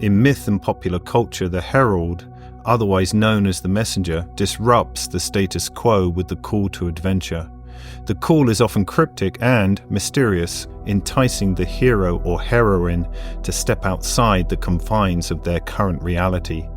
In myth and popular culture, the herald, otherwise known as the messenger, disrupts the status quo with the call to adventure. The call is often cryptic and mysterious, enticing the hero or heroine to step outside the confines of their current reality.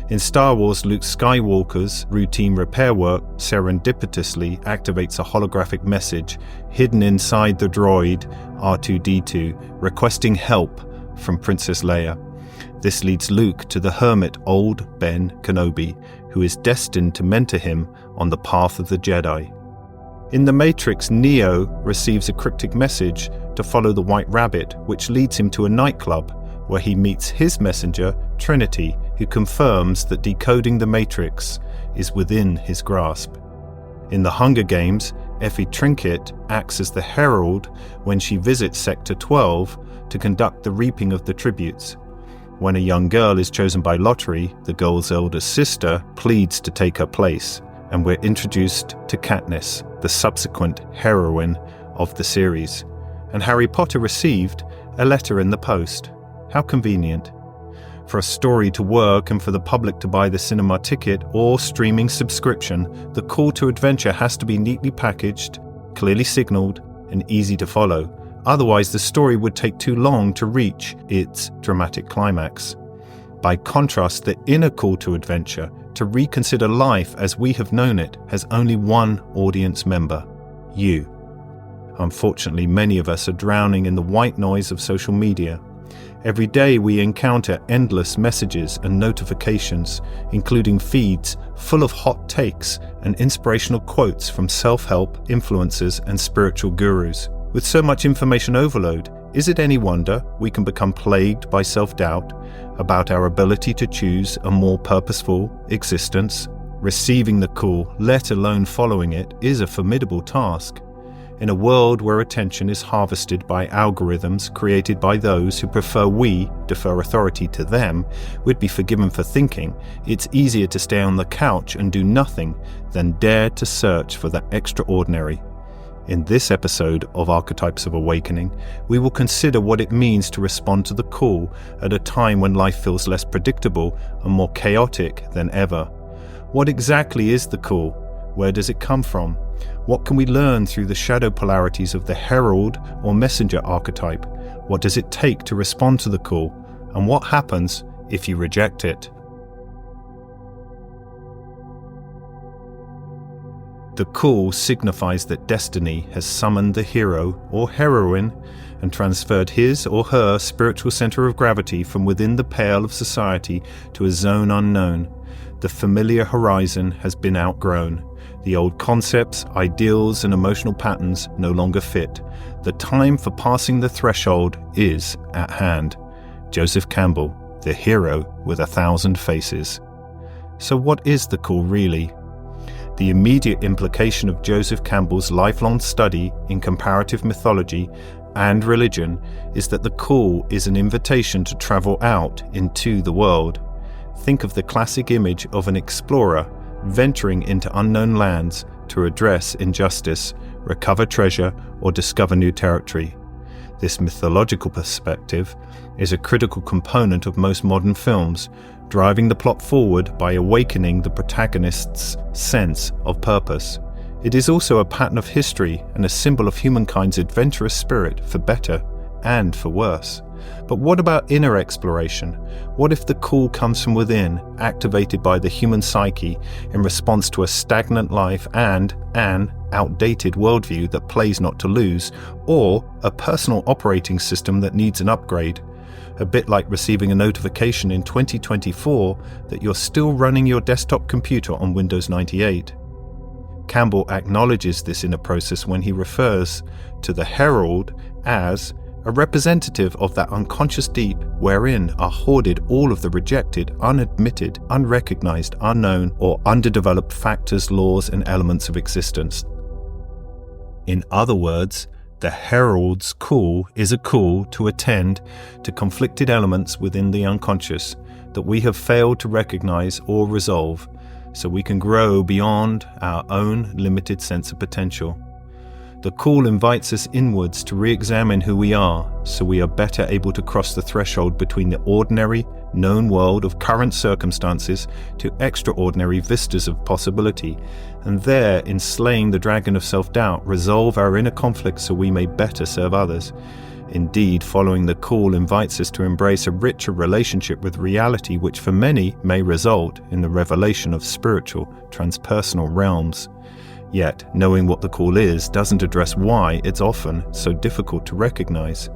In Star Wars, Luke Skywalker's routine repair work serendipitously activates a holographic message hidden inside the droid R2-D2, requesting help from Princess Leia. This leads Luke to the hermit Old Ben Kenobi, who is destined to mentor him on the path of the Jedi. In The Matrix, Neo receives a cryptic message to follow the White Rabbit, which leads him to a nightclub where he meets his messenger, Trinity, who confirms that decoding the Matrix is within his grasp. In The Hunger Games, Effie Trinket acts as the herald when she visits Sector 12 to conduct the reaping of the tributes. When a young girl is chosen by lottery, the girl's elder sister pleads to take her place, and we're introduced to Katniss, the subsequent heroine of the series. And Harry Potter received a letter in the post. How convenient. For a story to work and for the public to buy the cinema ticket or streaming subscription, the call to adventure has to be neatly packaged, clearly signaled, and easy to follow. Otherwise, the story would take too long to reach its dramatic climax. By contrast, the inner call to adventure, to reconsider life as we have known it, has only one audience member: you. Unfortunately, many of us are drowning in the white noise of social media. Every day we encounter endless messages and notifications, including feeds full of hot takes and inspirational quotes from self-help, influencers, and spiritual gurus. With so much information overload, is it any wonder we can become plagued by self-doubt about our ability to choose a more purposeful existence? Receiving the call, let alone following it, is a formidable task. In a world where attention is harvested by algorithms created by those who prefer we defer authority to them, we'd be forgiven for thinking it's easier to stay on the couch and do nothing than dare to search for the extraordinary. In this episode of Archetypes of Awakening, we will consider what it means to respond to the call at a time when life feels less predictable and more chaotic than ever. What exactly is the call? Where does it come from? What can we learn through the shadow polarities of the herald or messenger archetype? What does it take to respond to the call? And what happens if you reject it? The call signifies that destiny has summoned the hero or heroine and transferred his or her spiritual center of gravity from within the pale of society to a zone unknown. The familiar horizon has been outgrown. The old concepts, ideals, and emotional patterns no longer fit. The time for passing the threshold is at hand. Joseph Campbell, the hero with 1,000 faces. So what is the call really? The immediate implication of Joseph Campbell's lifelong study in comparative mythology and religion is that the call is an invitation to travel out into the world. Think of the classic image of an explorer venturing into unknown lands to address injustice, recover treasure, or discover new territory. This mythological perspective is a critical component of most modern films, driving the plot forward by awakening the protagonist's sense of purpose. It is also a pattern of history and a symbol of humankind's adventurous spirit, for better and for worse. But what about inner exploration? What if the call comes from within, activated by the human psyche in response to a stagnant life and an outdated worldview that plays not to lose, or a personal operating system that needs an upgrade? A bit like receiving a notification in 2024 that you're still running your desktop computer on Windows 98. Campbell acknowledges this inner process when he refers to the herald as a representative of that unconscious deep wherein are hoarded all of the rejected, unadmitted, unrecognized, unknown, or underdeveloped factors, laws, and elements of existence. In other words, the herald's call is a call to attend to conflicted elements within the unconscious that we have failed to recognize or resolve, so we can grow beyond our own limited sense of potential. The call invites us inwards to re-examine who we are, so we are better able to cross the threshold between the ordinary, known world of current circumstances to extraordinary vistas of possibility, and there, in slaying the dragon of self-doubt, resolve our inner conflicts so we may better serve others. Indeed, following the call invites us to embrace a richer relationship with reality, which for many may result in the revelation of spiritual, transpersonal realms. Yet, knowing what the call is doesn't address why it's often so difficult to recognize.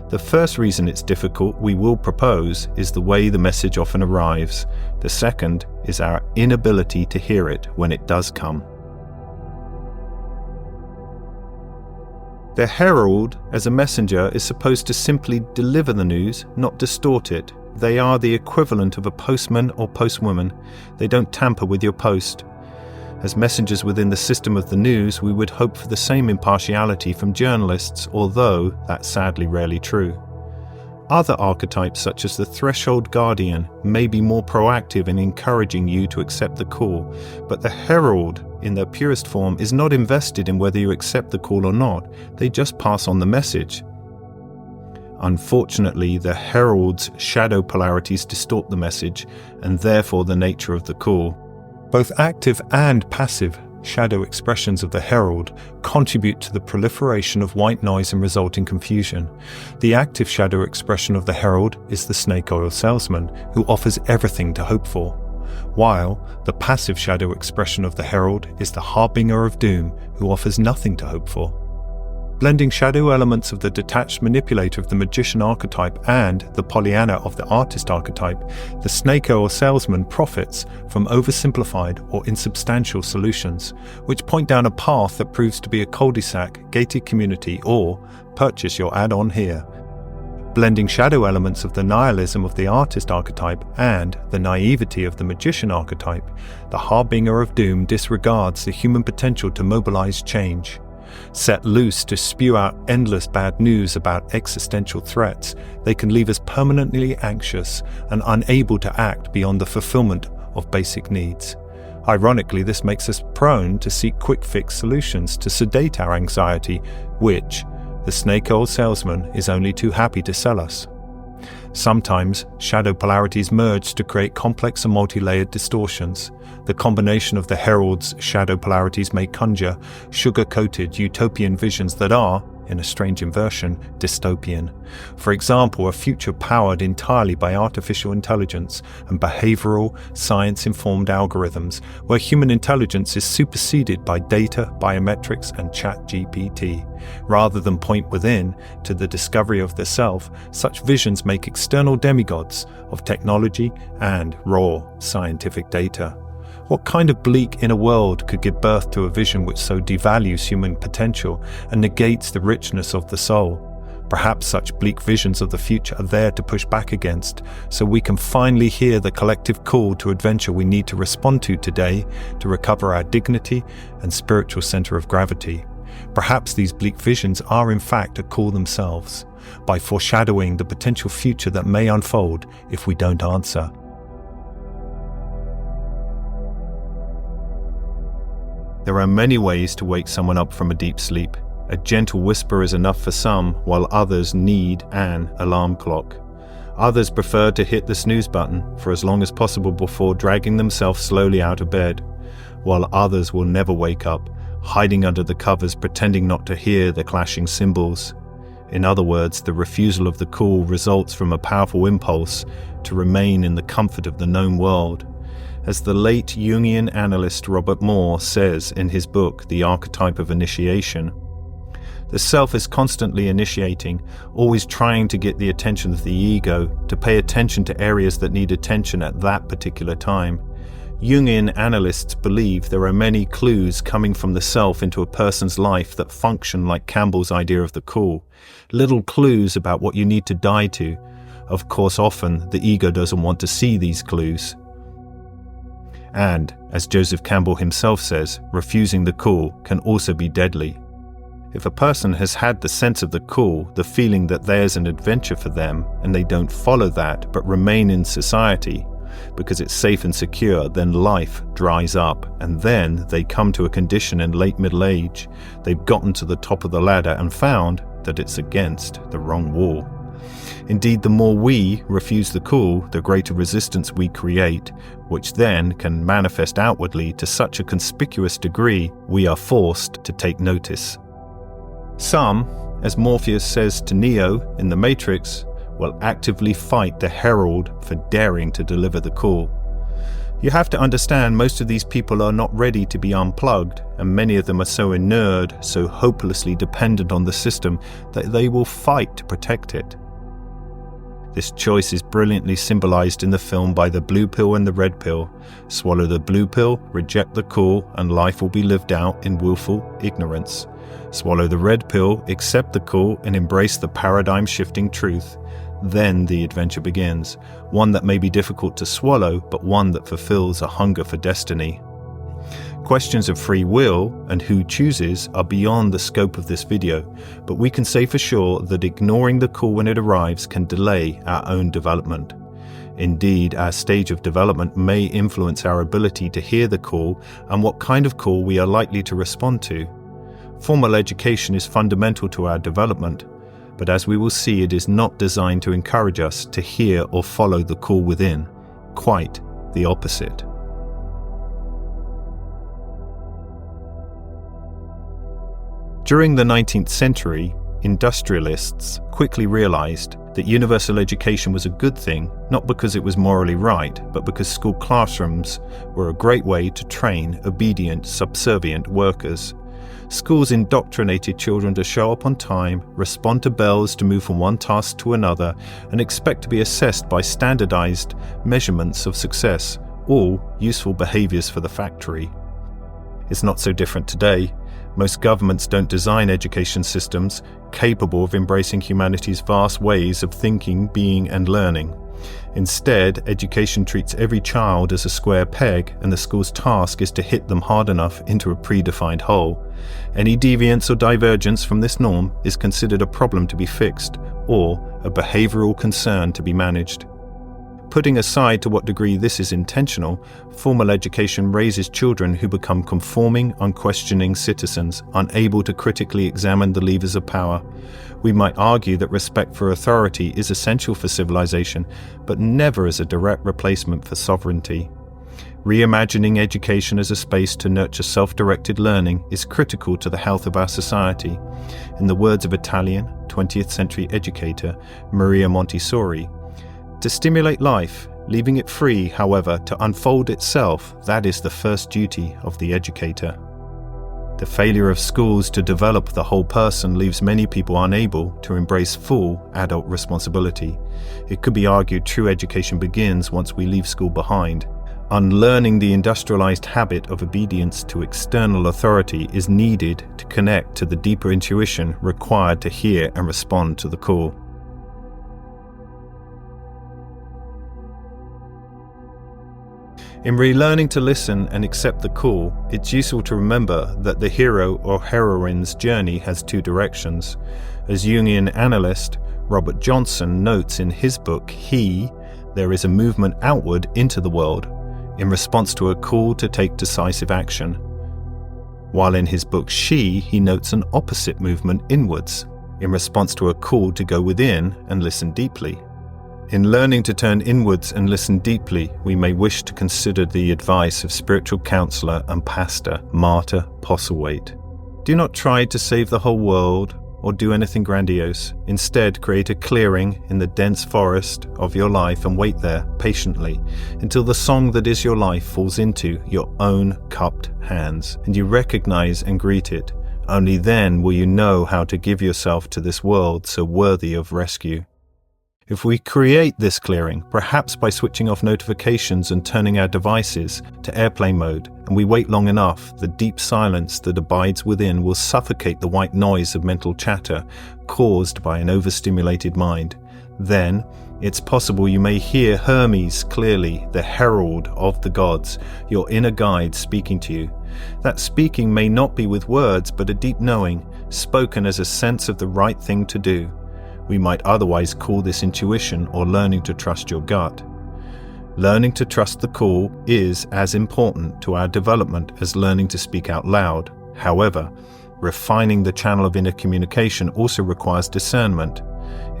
The first reason it's difficult we will propose is the way the message often arrives. The second is our inability to hear it when it does come. The herald, as a messenger, is supposed to simply deliver the news, not distort it. They are the equivalent of a postman or postwoman. They don't tamper with your post. As messengers within the system of the news, we would hope for the same impartiality from journalists, although that's sadly rarely true. Other archetypes, such as the threshold guardian, may be more proactive in encouraging you to accept the call, but the herald, in their purest form, is not invested in whether you accept the call or not. They just pass on the message. Unfortunately, the herald's shadow polarities distort the message, and therefore the nature of the call. Both active and passive shadow expressions of the herald contribute to the proliferation of white noise and resulting confusion. The active shadow expression of the herald is the snake oil salesman, who offers everything to hope for, while the passive shadow expression of the herald is the harbinger of doom, who offers nothing to hope for. Blending shadow elements of the detached manipulator of the magician archetype and the Pollyanna of the artist archetype, the snake oil salesman profits from oversimplified or insubstantial solutions, which point down a path that proves to be a cul-de-sac, gated community, or purchase your add-on here. Blending shadow elements of the nihilism of the artist archetype and the naivety of the magician archetype, the harbinger of doom disregards the human potential to mobilize change. Set loose to spew out endless bad news about existential threats, they can leave us permanently anxious and unable to act beyond the fulfillment of basic needs. Ironically, this makes us prone to seek quick-fix solutions to sedate our anxiety, which the snake oil salesman is only too happy to sell us. Sometimes, shadow polarities merge to create complex and multi-layered distortions. The combination of the herald's shadow polarities may conjure sugar-coated utopian visions that are, in a strange inversion, dystopian. For example, a future powered entirely by artificial intelligence and behavioral, science-informed algorithms, where human intelligence is superseded by data, biometrics, and ChatGPT. Rather than point within to the discovery of the self, such visions make external demigods of technology and raw scientific data. What kind of bleak inner world could give birth to a vision which so devalues human potential and negates the richness of the soul? Perhaps such bleak visions of the future are there to push back against, so we can finally hear the collective call to adventure we need to respond to today to recover our dignity and spiritual center of gravity. Perhaps these bleak visions are in fact a call themselves, by foreshadowing the potential future that may unfold if we don't answer. There are many ways to wake someone up from a deep sleep. A gentle whisper is enough for some, while others need an alarm clock. Others prefer to hit the snooze button for as long as possible before dragging themselves slowly out of bed, while others will never wake up, hiding under the covers pretending not to hear the clashing cymbals. In other words, the refusal of the call results from a powerful impulse to remain in the comfort of the known world. As the late Jungian analyst Robert Moore says in his book, The Archetype of Initiation, the self is constantly initiating, always trying to get the attention of the ego, to pay attention to areas that need attention at that particular time. Jungian analysts believe there are many clues coming from the self into a person's life that function like Campbell's idea of the call, little clues about what you need to die to. Of course, often the ego doesn't want to see these clues. And, as Joseph Campbell himself says, refusing the call can also be deadly. If a person has had the sense of the call, the feeling that there's an adventure for them, and they don't follow that but remain in society, because it's safe and secure, then life dries up, and then they come to a condition in late middle age. They've gotten to the top of the ladder and found that it's against the wrong wall. Indeed, the more we refuse the call, the greater resistance we create, which then can manifest outwardly to such a conspicuous degree we are forced to take notice. Some, as Morpheus says to Neo in The Matrix, will actively fight the herald for daring to deliver the call. You have to understand most of these people are not ready to be unplugged, and many of them are so inured, so hopelessly dependent on the system that they will fight to protect it. This choice is brilliantly symbolized in the film by the blue pill and the red pill. Swallow the blue pill, reject the call, and life will be lived out in willful ignorance. Swallow the red pill, accept the call, and embrace the paradigm-shifting truth. Then the adventure begins, one that may be difficult to swallow, but one that fulfills a hunger for destiny. Questions of free will and who chooses are beyond the scope of this video, but we can say for sure that ignoring the call when it arrives can delay our own development. Indeed, our stage of development may influence our ability to hear the call and what kind of call we are likely to respond to. Formal education is fundamental to our development, but as we will see, it is not designed to encourage us to hear or follow the call within. Quite the opposite. During the 19th century, industrialists quickly realized that universal education was a good thing, not because it was morally right, but because school classrooms were a great way to train obedient, subservient workers. Schools indoctrinated children to show up on time, respond to bells to move from one task to another, and expect to be assessed by standardized measurements of success, all useful behaviors for the factory. It's not so different today. Most governments don't design education systems capable of embracing humanity's vast ways of thinking, being, and learning. Instead, education treats every child as a square peg, and the school's task is to hit them hard enough into a predefined hole. Any deviance or divergence from this norm is considered a problem to be fixed, or a behavioral concern to be managed. Putting aside to what degree this is intentional, formal education raises children who become conforming, unquestioning citizens, unable to critically examine the levers of power. We might argue that respect for authority is essential for civilization, but never as a direct replacement for sovereignty. Reimagining education as a space to nurture self-directed learning is critical to the health of our society. In the words of Italian 20th century educator Maria Montessori, to stimulate life, leaving it free, however, to unfold itself, that is the first duty of the educator. The failure of schools to develop the whole person leaves many people unable to embrace full adult responsibility. It could be argued true education begins once we leave school behind. Unlearning the industrialized habit of obedience to external authority is needed to connect to the deeper intuition required to hear and respond to the call. In relearning to listen and accept the call, it's useful to remember that the hero or heroine's journey has two directions. As Jungian analyst Robert Johnson notes in his book He, there is a movement outward into the world in response to a call to take decisive action. While in his book She, he notes an opposite movement inwards in response to a call to go within and listen deeply. In learning to turn inwards and listen deeply, we may wish to consider the advice of spiritual counselor and pastor Marta Postlethwaite. Do not try to save the whole world or do anything grandiose. Instead, create a clearing in the dense forest of your life and wait there patiently until the song that is your life falls into your own cupped hands and you recognize and greet it. Only then will you know how to give yourself to this world so worthy of rescue. If we create this clearing, perhaps by switching off notifications and turning our devices to airplane mode, and we wait long enough, the deep silence that abides within will suffocate the white noise of mental chatter caused by an overstimulated mind. Then, it's possible you may hear Hermes clearly, the herald of the gods, your inner guide speaking to you. That speaking may not be with words, but a deep knowing, spoken as a sense of the right thing to do. We might otherwise call this intuition or learning to trust your gut. Learning to trust the call is as important to our development as learning to speak out loud. However, refining the channel of inner communication also requires discernment.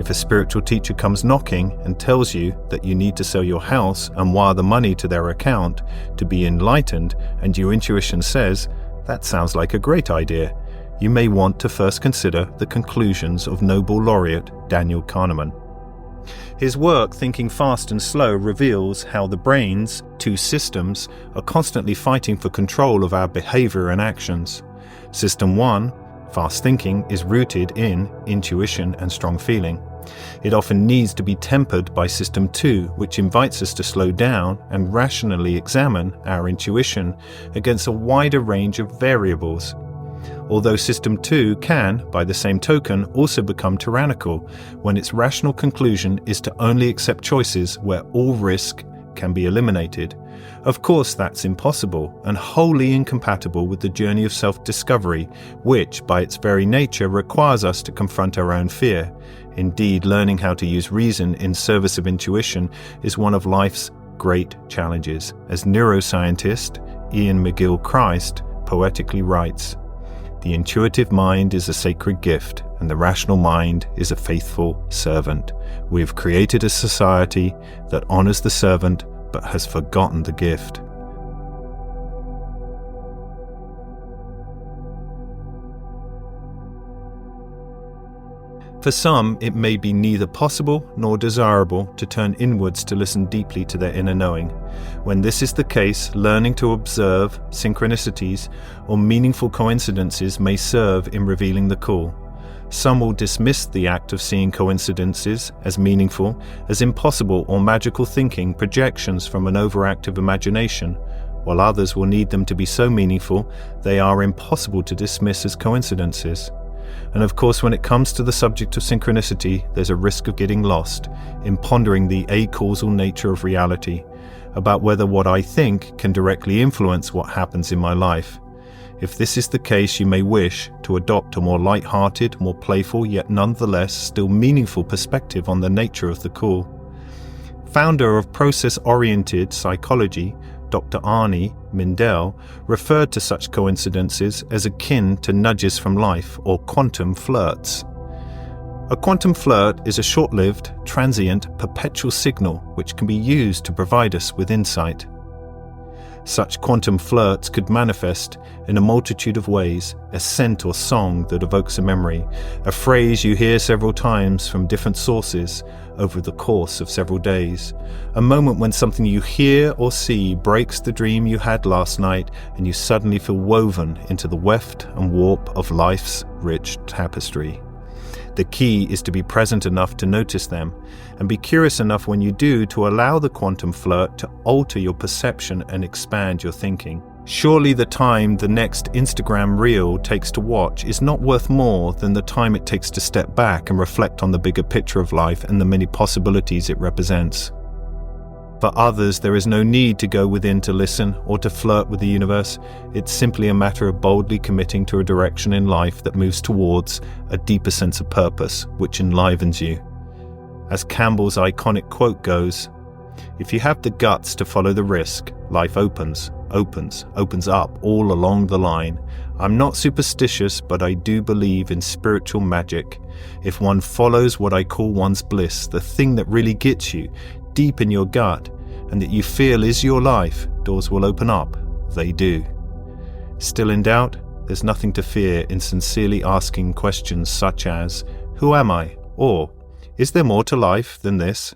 If a spiritual teacher comes knocking and tells you that you need to sell your house and wire the money to their account to be enlightened, and your intuition says, "That sounds like a great idea," you may want to first consider the conclusions of Nobel laureate Daniel Kahneman. His work, Thinking Fast and Slow, reveals how the brain's two systems are constantly fighting for control of our behavior and actions. System 1, fast thinking, is rooted in intuition and strong feeling. It often needs to be tempered by System 2, which invites us to slow down and rationally examine our intuition against a wider range of variables. Although System 2 can, by the same token, also become tyrannical when its rational conclusion is to only accept choices where all risk can be eliminated. Of course, that's impossible and wholly incompatible with the journey of self-discovery, which, by its very nature, requires us to confront our own fear. Indeed, learning how to use reason in service of intuition is one of life's great challenges. As neuroscientist Ian McGill Christ poetically writes, "The intuitive mind is a sacred gift, and the rational mind is a faithful servant. We have created a society that honors the servant but has forgotten the gift." For some, it may be neither possible nor desirable to turn inwards to listen deeply to their inner knowing. When this is the case, learning to observe synchronicities or meaningful coincidences may serve in revealing the call. Some will dismiss the act of seeing coincidences as meaningful, as impossible or magical thinking, projections from an overactive imagination, while others will need them to be so meaningful they are impossible to dismiss as coincidences. And of course, when it comes to the subject of synchronicity, there's a risk of getting lost in pondering the acausal nature of reality, about whether what I think can directly influence what happens in my life. If this is the case, you may wish to adopt a more light-hearted, more playful, yet nonetheless still meaningful perspective on the nature of the call. Founder of process-oriented psychology, Dr. Arnie Mindell, referred to such coincidences as akin to nudges from life or quantum flirts. A quantum flirt is a short-lived, transient, perpetual signal which can be used to provide us with insight. Such quantum flirts could manifest in a multitude of ways: a scent or song that evokes a memory, a phrase you hear several times from different sources over the course of several days, a moment when something you hear or see breaks the dream you had last night and you suddenly feel woven into the weft and warp of life's rich tapestry. The key is to be present enough to notice them, and be curious enough when you do to allow the quantum flirt to alter your perception and expand your thinking. Surely the time the next Instagram reel takes to watch is not worth more than the time it takes to step back and reflect on the bigger picture of life and the many possibilities it represents. For others, there is no need to go within to listen or to flirt with the universe. It's simply a matter of boldly committing to a direction in life that moves towards a deeper sense of purpose, which enlivens you. As Campbell's iconic quote goes, "If you have the guts to follow the risk, life opens up all along the line. I'm not superstitious, but I do believe in spiritual magic. If one follows what I call one's bliss, the thing that really gets you deep in your gut and that you feel is your life, doors will open up. They do." Still in doubt? There's nothing to fear in sincerely asking questions such as, "Who am I?" or "Is there more to life than this?"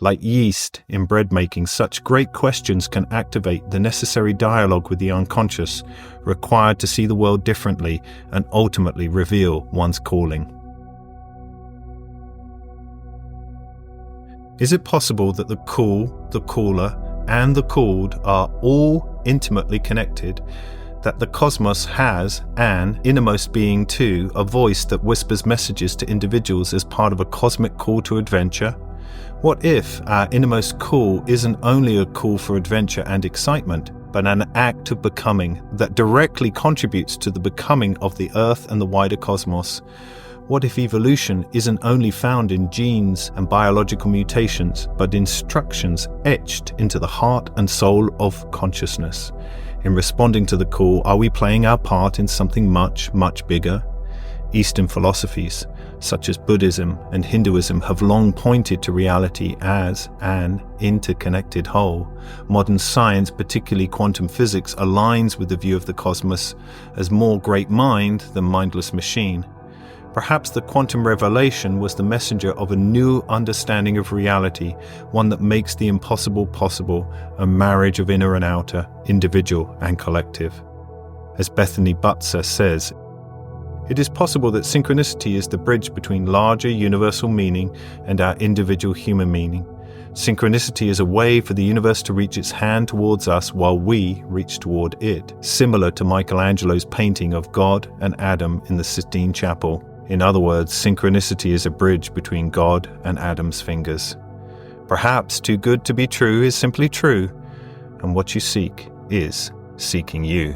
Like yeast in bread making, such great questions can activate the necessary dialogue with the unconscious, required to see the world differently and ultimately reveal one's calling. Is it possible that the call, the caller, and the called are all intimately connected? That the cosmos has an innermost being too, a voice that whispers messages to individuals as part of a cosmic call to adventure? What if our innermost call isn't only a call for adventure and excitement, but an act of becoming that directly contributes to the becoming of the Earth and the wider cosmos? What if evolution isn't only found in genes and biological mutations, but instructions etched into the heart and soul of consciousness? In responding to the call, are we playing our part in something much, much bigger? Eastern philosophies, such as Buddhism and Hinduism, have long pointed to reality as an interconnected whole. Modern science, particularly quantum physics, aligns with the view of the cosmos as more great mind than mindless machine. Perhaps the quantum revelation was the messenger of a new understanding of reality, one that makes the impossible possible, a marriage of inner and outer, individual and collective. As Bethany Butzer says, it is possible that synchronicity is the bridge between larger universal meaning and our individual human meaning. Synchronicity is a way for the universe to reach its hand towards us while we reach toward it, similar to Michelangelo's painting of God and Adam in the Sistine Chapel. In other words, synchronicity is a bridge between God and Adam's fingers. Perhaps too good to be true is simply true, and what you seek is seeking you.